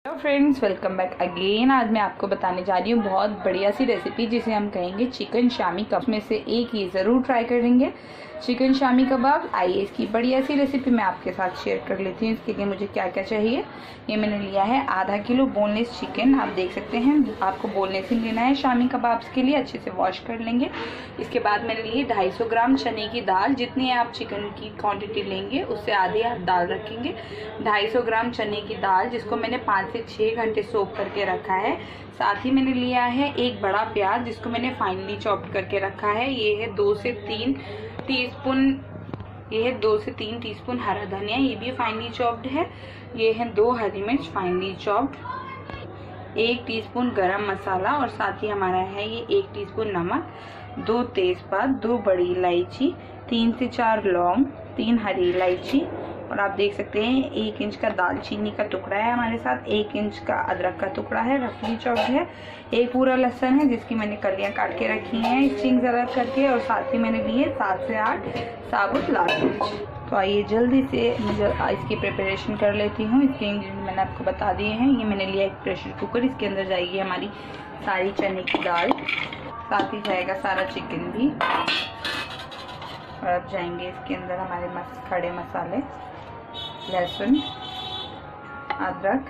Hello friends, welcome back again. आज मैं आपको बताने जा रही हूँ बहुत बढ़िया सी रेसिपी जिसे हम कहेंगे चिकन शामी कबाब। में से एक ये ज़रूर ट्राई करेंगे, चिकन शामी कबाब। आइए इसकी बढ़िया सी रेसिपी मैं आपके साथ शेयर कर लेती हूँ। इसके लिए मुझे क्या क्या चाहिए। ये मैंने लिया है आधा किलो बोनलेस चिकन। आप देख सकते हैं, आपको बोनलेस ही लेना है शामी कबाब्स के लिए। अच्छे से वॉश कर लेंगे। इसके बाद मैंने लिए 250 ग्राम चने की दाल। जितनी आप चिकन की क्वांटिटी लेंगे उससे आधी आप दाल रखेंगे। 250 ग्राम चने की दाल जिसको मैंने 5 से 6 घंटे सोक करके रखा है। साथ ही मैंने लिया है एक बड़ा प्याज जिसको मैंने फाइनली चॉप्ड करके रखा है। ये है 2 से 3 टीस्पून हरा धनिया, ये भी फाइनली चॉप्ड है। ये है 2 हरी मिर्च फाइनली चॉप्ड, 1 टीस्पून गरम मसाला और साथ ही हमारा है ये 1 टीस्पून नमक, 2 तेजपात, 2 बड़ी इलायची, 3 से 4 लौंग, 3 हरी इलायची और आप देख सकते हैं 1 इंच का दालचीनी का टुकड़ा है हमारे साथ, 1 इंच का अदरक का टुकड़ा है, रफली चॉप्ड है। एक पूरा लहसुन है जिसकी मैंने कलियां काट के रखी हैं स्ट्रिंग्स अलग करके, और साथ ही मैंने लिए 7 से 8 साबुत लाल मिर्च। तो आइए जल्दी से इसकी प्रिपरेशन कर लेती हूँ। इसके इंग्रेडिएंट मैंने आपको बता दिए हैं। ये मैंने लिया एक प्रेशर कुकर, इसके अंदर जाएगी हमारी सारी चने की दाल, साथ ही जाएगा सारा चिकन भी, और अब जाएंगे इसके अंदर हमारे खड़े मसाले, लहसुन, अदरक,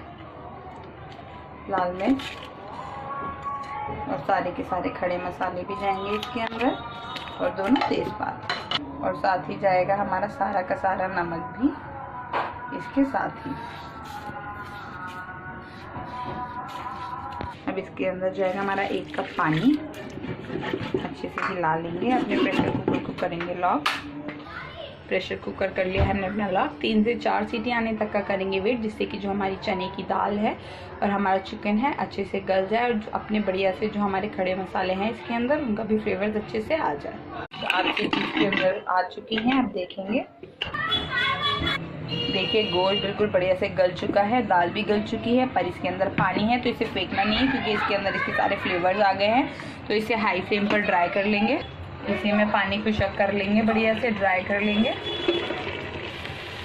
लाल मिर्च और सारे के सारे खड़े मसाले भी जाएंगे इसके अंदर, और दोनों तेजपात, और साथ ही जाएगा हमारा सारा का सारा नमक भी इसके साथ ही। अब इसके अंदर जाएगा हमारा 1 कप पानी। अच्छे से हिला लेंगे। अपने प्रेशर कुकर को करेंगे लॉक। प्रेशर कुकर कर लिया है हमने अपना लॉक। 3 से 4 सीटी आने तक का करेंगे वेट, जिससे कि जो हमारी चने की दाल है और हमारा चिकन है अच्छे से गल जाए, और अपने बढ़िया से जो हमारे खड़े मसाले हैं इसके अंदर उनका भी फ्लेवर अच्छे से आ जाए। 4 सीटी इसके अंदर आ चुकी हैं। आप देखेंगे, देखिए गोश्त बिल्कुल बढ़िया से गल चुका है, दाल भी गल चुकी है, पर इसके अंदर पानी है तो इसे फेंकना नहीं है क्योंकि इसके अंदर इसके सारे फ्लेवर्स आ गए हैं। तो इसे हाई फ्लेम पर ड्राई कर लेंगे। इसी में पानी को शक कर लेंगे, बढ़िया से ड्राई कर लेंगे।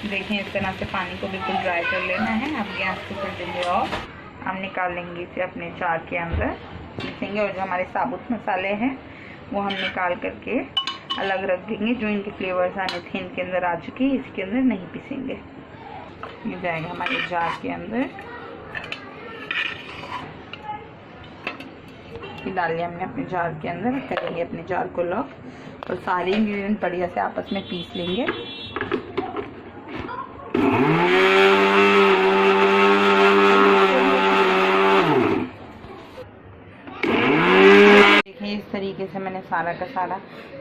देखिए इस तरह से पानी को बिल्कुल ड्राई कर लेना है। अब गैस को कर देंगे ऑफ। हम निकाल लेंगे इसे अपने जार के अंदर पीसेंगे, और जो हमारे साबुत मसाले हैं वो हम निकाल करके अलग रख देंगे। जो इनके फ्लेवर्स आने थे इनके अंदर आ चुके हैं, इसके अंदर नहीं पीसेंगे। ये जाएगा हमारे जार के अंदर। ये डाल लिया हमने अपने जार के अंदर। करेंगे अपने जार को लॉक, और सारे इंग्रेडिएंट बढ़िया से आपस में पीस लेंगे। देखिए इस तरीके से मैंने सारा का सारा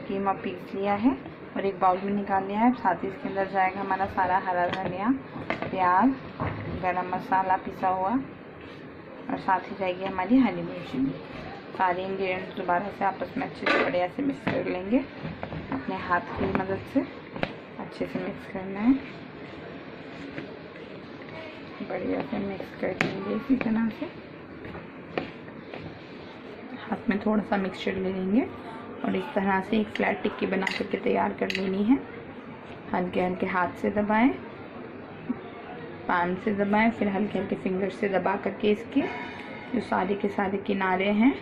कीमा पीस लिया है और एक बाउल में निकाल लिया है। साथ ही इसके अंदर जाएगा हमारा सारा हरा धनिया, प्याज, गरम मसाला पिसा हुआ, और साथ ही जाएगी हमारी हरी मिर्ची। सारे इंग्रेडिएंट्स दोबारा से आपस में अच्छे से बढ़िया से मिक्स कर लेंगे। अपने हाथ की मदद से अच्छे से मिक्स करना है, बढ़िया से मिक्स कर देंगे। इसी तरह से हाथ में थोड़ा सा मिक्सचर ले लेंगे और इस तरह से एक फ्लैट टिक्की बना करके तैयार कर लेनी है। हल्के हल्के हाथ से दबाएं, पाम से दबाएं, फिर हल्के हल्के फिंगर से दबा करके इसके जो सारे के सारे किनारे हैं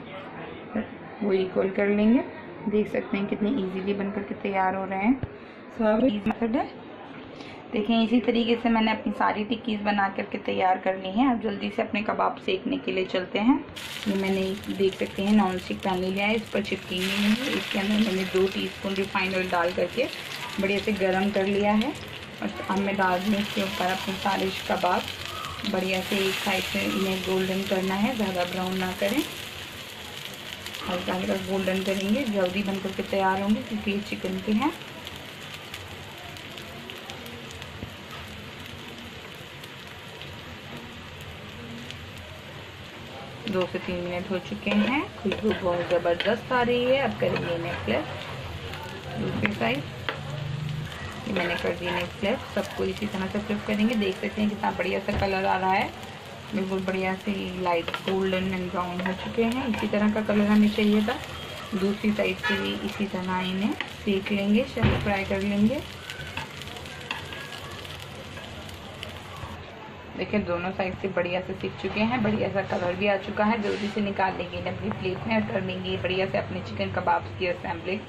वो इक्वल कर लेंगे। देख सकते हैं कितने इजीली बन करके तैयार हो रहे हैं। सब इजी मेथड है। देखें इसी तरीके से मैंने अपनी सारी टिक्कीज़ बना करके तैयार कर ली हैं। अब जल्दी से अपने कबाब सेकने के लिए चलते हैं। ये मैंने देख सकते हैं नॉन स्टिक पैन लिया है, इस पर चिपकेंगे नहीं। इसके अंदर मैंने 2 टीस्पून रिफाइंड ऑयल डाल करके बढ़िया से गर्म कर लिया है, और अब मैं डाल दूँ इसके ऊपर अपने सारे कबाब। बढ़िया से एक साइड से इन्हें गोल्डन करना है, ज़्यादा ब्राउन ना करें, हल्का हल्का गोल्डन करेंगे। जल्दी बन करके तैयार होंगे क्योंकि ये चिकन के हैं। दो से 3 मिनट हो चुके हैं। खुशबू बहुत ज़बरदस्त आ रही है। अब करेंगे इन्हें फ्लिप दूसरी साइड। ये मैंने कर दी इन्हें फ्लिप। सबको इसी तरह से फ्लिप करेंगे। देख सकते हैं कितना बढ़िया सा कलर आ रहा है, बिल्कुल बढ़िया से लाइट गोल्डन एंड ब्राउन हो चुके हैं। इसी तरह का कलर हमें चाहिए था। दूसरी साइड से भी इसी तरह इन्हें सेक लेंगे, फ्राई कर लेंगे। देखिए दोनों साइड से बढ़िया से सीख चुके हैं, बढ़िया सा कलर भी आ चुका है। जल्दी से निकाल लेंगे अपनी प्लेट में और कर लेंगे बढ़िया से अपने चिकन कबाब की असेंबली।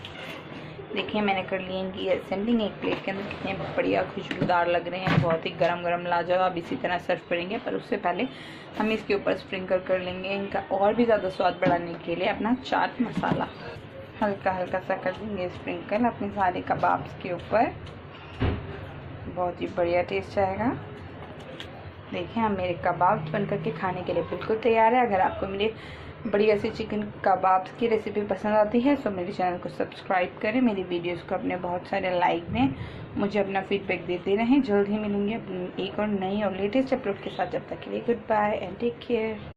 देखिए मैंने कर लिए इनकी असेंबलिंग एक प्लेट के अंदर। कितने बढ़िया खुशबूदार लग रहे हैं, बहुत ही गरम गरम लाजवाब। इसी तरह सर्व करेंगे, पर उससे पहले हम इसके ऊपर स्प्रिंकल कर लेंगे इनका और भी ज़्यादा स्वाद बढ़ाने के लिए अपना चाट मसाला। हल्का हल्का सा कर देंगे स्प्रिंकल अपने सारे कबाब्स के ऊपर, बहुत ही बढ़िया टेस्ट आएगा। देखिए हम मेरे कबाब बन करके खाने के लिए बिल्कुल तैयार है। अगर आपको मेरे बढ़िया सी चिकन कबाब्स की रेसिपी पसंद आती है तो मेरे चैनल को सब्सक्राइब करें, मेरी वीडियोस को अपने बहुत सारे लाइक दें, मुझे अपना फीडबैक देते रहें। जल्द ही मिलूंगी एक और नई और लेटेस्ट अपलोड के साथ। जब तक के लिए goodbye and take care.